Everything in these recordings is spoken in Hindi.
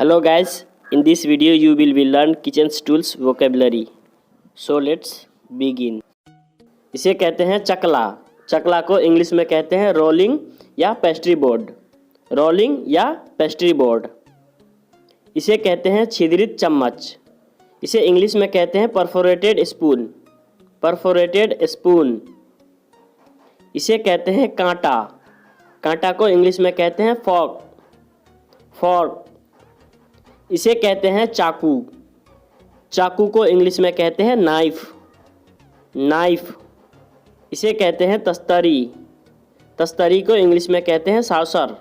Hello guys, in this video you will be learn kitchen tools vocabulary. So let's begin. इसे कहते हैं चकला। चकला को इंग्लिश में कहते हैं रोलिंग या पेस्ट्री बोर्ड। रोलिंग या पेस्ट्री बोर्ड। इसे कहते हैं छिद्रित चम्मच। इसे इंग्लिश में कहते हैं परफोरेटेड स्पून। Perforated spoon. इसे कहते हैं कांटा। कांटा को इंग्लिश में कहते हैं फॉर्क। फॉर्क। इसे कहते हैं चाकू। चाकू को इंग्लिश में कहते हैं नाइफ। नाइफ। इसे कहते हैं तस्तरी। तस्तरी को इंग्लिश में कहते हैं साउसर।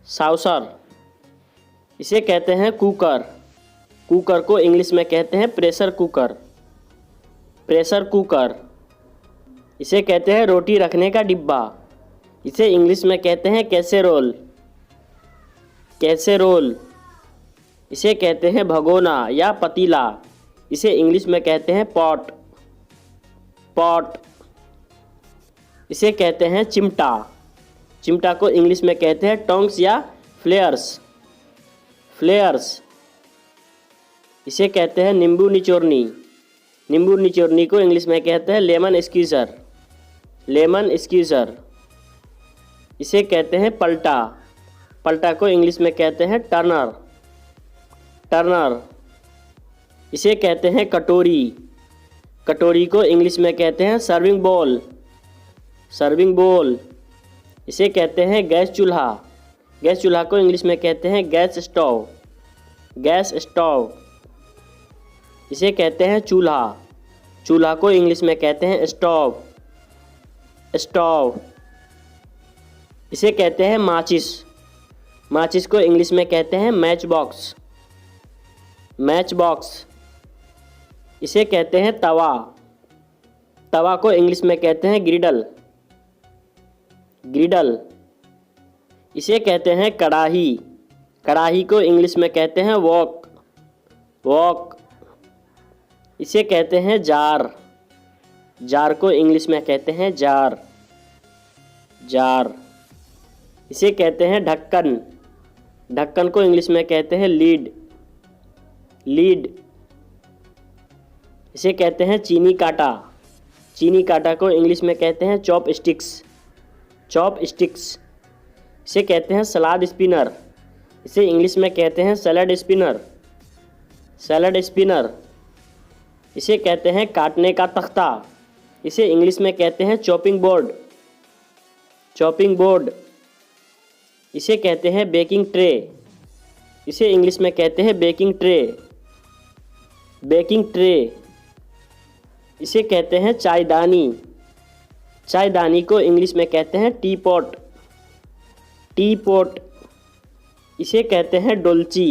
साउसर। इसे कहते हैं कुकर। कुकर को इंग्लिश में कहते हैं प्रेशर कुकर। Pressure cooker. इसे कहते हैं रोटी रखने का डिब्बा। इसे इंग्लिश में कहते हैं कैसेरोल। कैसेरोल। इसे कहते हैं भगोना या पतीला। इसे इंग्लिश में कहते हैं पॉट। पॉट। इसे कहते हैं चिमटा। चिमटा को इंग्लिश में कहते हैं टोंग्स या फ्लेयर्स। फ्लेयर्स। इसे कहते हैं नींबू निचोड़नी। नींबू निचोड़नी को इंग्लिश में कहते हैं लेमन स्क्वीज़र। Lemon squeezer. इसे कहते हैं पलटा। पलटा को इंग्लिश में कहते हैं टर्नर। टर्नर। इसे कहते हैं कटोरी। कटोरी को इंग्लिश में कहते हैं सर्विंग बोल। सर्विंग बोल। इसे कहते हैं गैस चूल्हा। गैस चूल्हा को इंग्लिश में कहते हैं गैस स्टोव। Gas stove. इसे कहते हैं चूल्हा। चूल्हा को इंग्लिश में कहते हैं स्टोव। स्टोव। इसे कहते हैं माचिस। माचिस को इंग्लिश में कहते हैं मैच बॉक्स। Match box. इसे कहते हैं तवा। तवा को इंग्लिश में कहते हैं ग्रिडल। ग्रिडल। इसे कहते हैं कढ़ाही। कढ़ाही को इंग्लिश में कहते हैं वॉक। वॉक। इसे कहते हैं जार। जार को इंग्लिश में कहते हैं जार। जार। इसे कहते हैं ढक्कन। ढक्कन को इंग्लिश में कहते हैं लीड। लीड। इसे कहते हैं चीनी काटा। चीनी काटा को इंग्लिश में कहते हैं चॉप स्टिक्स। Chop sticks. इसे कहते हैं सलाद स्पिनर। इसे इंग्लिश में कहते हैं सैलड स्पिनर। Salad spinner. इसे कहते हैं काटने का तख्ता। इसे इंग्लिश में कहते हैं चॉपिंग बोर्ड। Chopping board. इसे कहते हैं बेकिंग ट्रे। इसे इंग्लिश में कहते हैं बेकिंग ट्रे। Baking tray. इसे कहते हैं चायदानी। चायदानी को इंग्लिश में कहते हैं टी पॉट। T pot. इसे कहते हैं डोलची।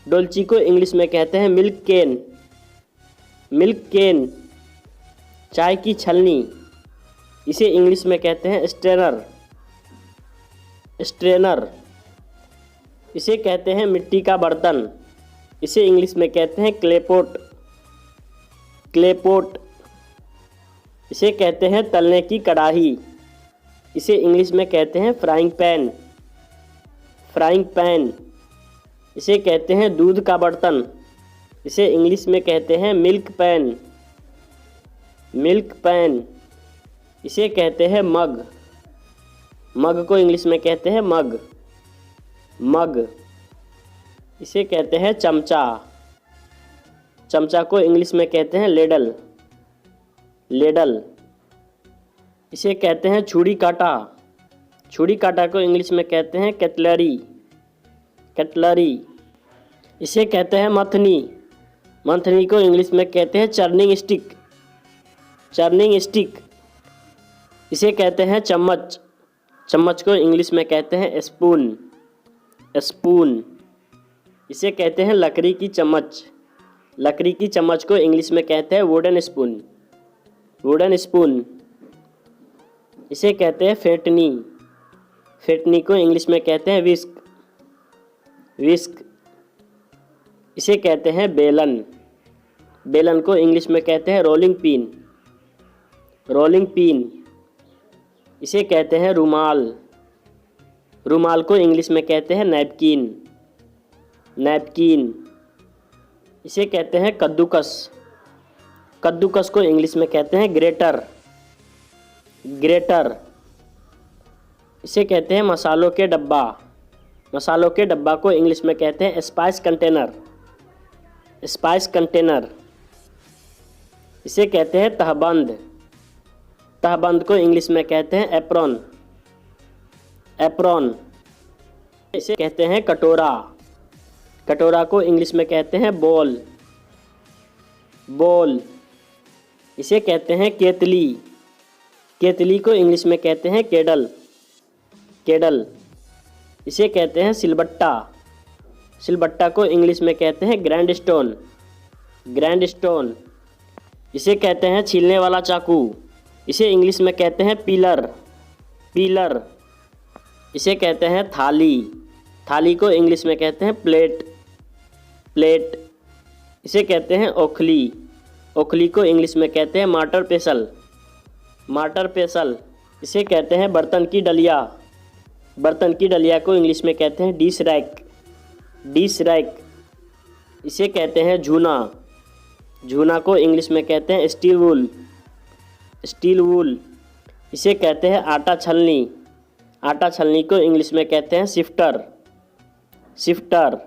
डोलची को इंग्लिश में कहते हैं मिल्क कैन। Milk can. चाय की छलनी। इसे इंग्लिश में कहते हैं स्ट्रेनर। स्ट्रेनर। इसे कहते हैं मिट्टी का बर्तन। इसे इंग्लिश में कहते हैं क्ले पॉट। Clay pot. इसे कहते हैं तलने की कढ़ाई। इसे इंग्लिश में कहते हैं फ्राइंग पैन। Frying pan. इसे कहते हैं दूध का बर्तन। इसे इंग्लिश में कहते हैं मिल्क पैन। Milk pan. इसे कहते हैं मग। मग को इंग्लिश में कहते हैं मग। मग। इसे कहते हैं चमचा। चमचा को इंग्लिश में कहते हैं लेडल। लेडल। इसे कहते हैं छुरी काटा। छुरी काटा को इंग्लिश में कहते हैं कटलरी। कटलरी। इसे कहते हैं मथनी। मथनी को इंग्लिश में कहते हैं चर्निंग स्टिक। Churning stick. इसे कहते हैं चम्मच। चम्मच को इंग्लिश में कहते हैं स्पून। स्पून। इसे कहते हैं लकड़ी की चम्मच। लकड़ी की चम्मच को इंग्लिश में कहते हैं वुडन स्पून। Wooden spoon. इसे कहते हैं फेटनी। फेटनी को इंग्लिश में कहते हैं विस्क। विस्क। इसे कहते हैं बेलन। बेलन को इंग्लिश में कहते हैं रोलिंग पिन। Rolling pin. इसे कहते हैं रुमाल। रुमाल को इंग्लिश में कहते हैं नैपकिन, नैपकिन। इसे कहते हैं कद्दूकस, कद्दूकस को इंग्लिश में कहते हैं ग्रेटर, ग्रेटर। इसे कहते हैं मसालों के डब्बा, मसालों के डब्बा को इंग्लिश में कहते हैं स्पाइस कंटेनर, स्पाइस कंटेनर। इसे कहते हैं तहबंद, तहबंद को इंग्लिश में कहते हैं एप्रॉन, एप्रॉन। इसे कहते हैं कटोरा, कटोरा को इंग्लिश में कहते हैं बोल, बोल। इसे कहते हैं केतली, केतली को इंग्लिश में कहते हैं केडल, केडल। इसे कहते हैं सिलबट्टा, सिलबट्टा को इंग्लिश में कहते हैं ग्रैंड स्टोन, ग्रैंड स्टोन। इसे कहते हैं छीलने वाला चाकू, इसे इंग्लिश में कहते हैं पीलर, पीलर। इसे कहते हैं थाली, थाली को इंग्लिश में कहते हैं प्लेट, प्लेट। इसे कहते हैं ओखली, ओखली को इंग्लिश में कहते हैं मार्टर पेसल, मार्टर पेसल। इसे कहते हैं बर्तन की डलिया, बर्तन की डलिया को इंग्लिश में कहते हैं डिश रैक, डिश रैक। इसे कहते हैं झूना, झूना को इंग्लिश में कहते हैं स्टील वूल, स्टील वूल। इसे कहते हैं आटा छलनी, आटा छलनी को इंग्लिश में कहते हैं सिफ्टर, सिफ्टर।